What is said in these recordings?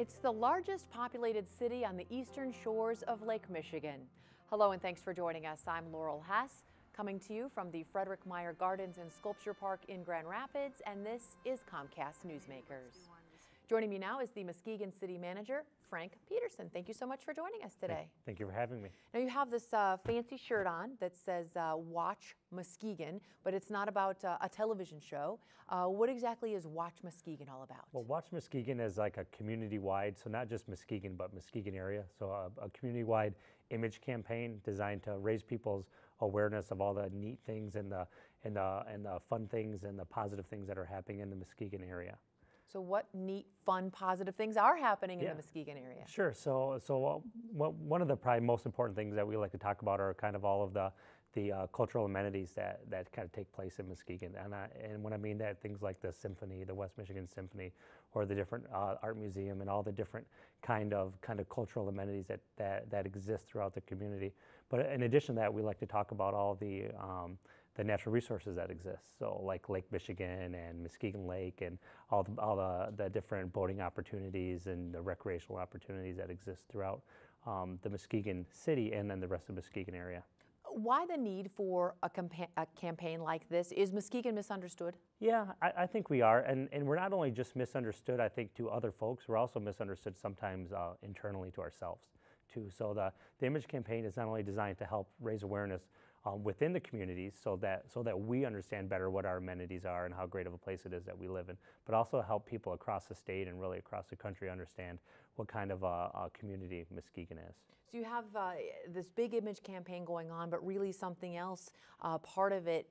It's the largest populated city on the eastern shores of Lake Michigan. Hello and thanks for joining us. I'm Laurel Hess, coming to you from the Frederick Meyer Gardens and Sculpture Park in Grand Rapids, and this is COMCAST Newsmakers. Joining me now is the Muskegon City Manager, Frank Peterson. Thank you so much for joining us today. Thank you for having me. Now you have this fancy shirt on that says Watch Muskegon, but it's not about a television show. What exactly is Watch Muskegon all about? Well, Watch Muskegon is like a community-wide, so not just Muskegon, but Muskegon area. So a community-wide image campaign designed to raise people's awareness of all the neat things and the fun things and the positive things that are happening in the Muskegon area. So what neat, fun, positive things are happening in the Muskegon area? Sure. So one of the probably most important things that we like to talk about are kind of all of the cultural amenities that kind of take place in Muskegon. And when I mean that, things like the symphony, the West Michigan Symphony, or the different art museum and all the different kind of cultural amenities that exist throughout the community. But in addition to that, we like to talk about all the natural resources that exist. So like Lake Michigan and Muskegon Lake and all the different boating opportunities and the recreational opportunities that exist throughout the Muskegon city and then the rest of the Muskegon area. Why the need for a campaign like this? Is Muskegon misunderstood? Yeah, I think we are, and we're not only just misunderstood, I think, to other folks, we're also misunderstood sometimes internally to ourselves, too. So the image campaign is not only designed to help raise awareness within the communities so that we understand better what our amenities are and how great of a place it is that we live in, but also help people across the state and really across the country understand what kind of a community Muskegon is. So you have this big image campaign going on, but really something else, part of it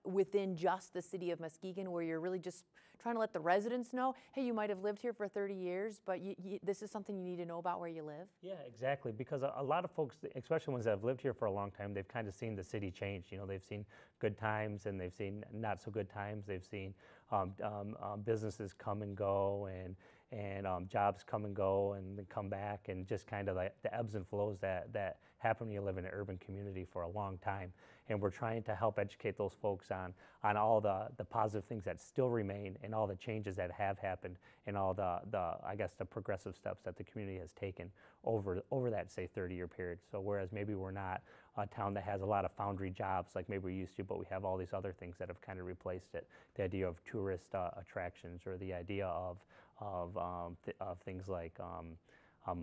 within just the city of Muskegon, where you're really just trying to let the residents know, hey, you might have lived here for 30 years, but this is something you need to know about where you live? Yeah, exactly, because a lot of folks, especially ones that have lived here for a long time, they've kind of seen the city change. You know, they've seen good times and they've seen not so good times. They've seen businesses come and go and jobs come and go and then come back, and just kind of like the ebbs and flows that happen when you live in an urban community for a long time. And we're trying to help educate those folks on all the positive things that still remain and all the changes that have happened and all I guess the progressive steps that the community has taken over that, say, 30-year period. So whereas maybe we're not a town that has a lot of foundry jobs like maybe we used to, but we have all these other things that have kind of replaced it. The idea of tourist attractions, or the idea of things like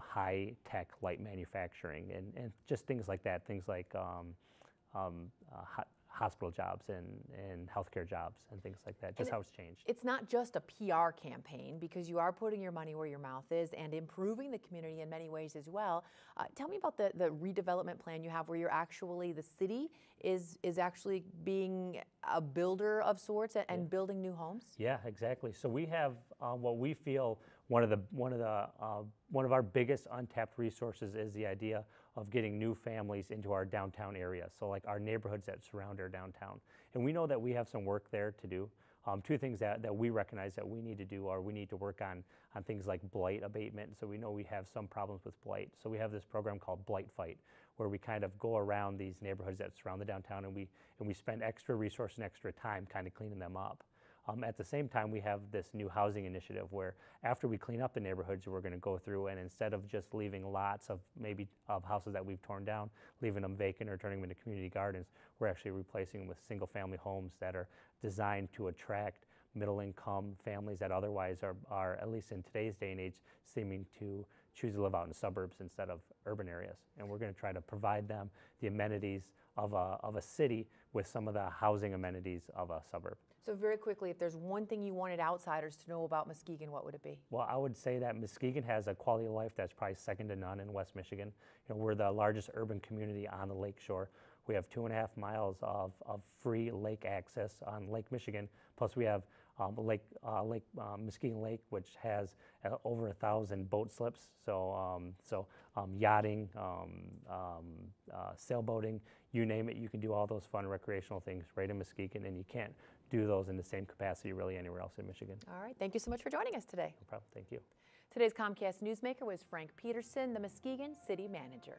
high-tech light manufacturing and just things like that, things like hospital jobs and healthcare jobs and things like that, just how it's changed. It's not just a PR campaign, because you are putting your money where your mouth is and improving the community in many ways as well. Tell me about the redevelopment plan you have, where you're actually, the city is actually being a builder of sorts and building new homes? Yeah, exactly. So we have what we feel one of our biggest untapped resources is the idea of getting new families into our downtown area. So like our neighborhoods that surround our downtown. And we know that we have some work there to do. Two things that we recognize that we need to do are we need to work on things like blight abatement. So we know we have some problems with blight. So we have this program called Blight Fight, where we kind of go around these neighborhoods that surround the downtown and we spend extra resource and extra time kind of cleaning them up. At the same time, we have this new housing initiative where after we clean up the neighborhoods, we're going to go through and instead of just leaving lots of houses that we've torn down, leaving them vacant or turning them into community gardens, we're actually replacing them with single-family homes that are designed to attract middle-income families that otherwise are, at least in today's day and age, seeming to choose to live out in suburbs instead of urban areas. And we're going to try to provide them the amenities of a city with some of the housing amenities of a suburb. So very quickly, if there's one thing you wanted outsiders to know about Muskegon, what would it be? Well, I would say that Muskegon has a quality of life that's probably second to none in West Michigan. You know, we're the largest urban community on the lake shore. We have 2.5 miles of free lake access on Lake Michigan. Plus we have Muskegon Lake, which has over 1,000 boat slips. So yachting, sailboating, you name it, you can do all those fun recreational things right in Muskegon, and you can't do those in the same capacity really anywhere else in Michigan. All right, thank you so much for joining us today. No problem, thank you. Today's COMCAST Newsmaker was Frank Peterson, the Muskegon City Manager.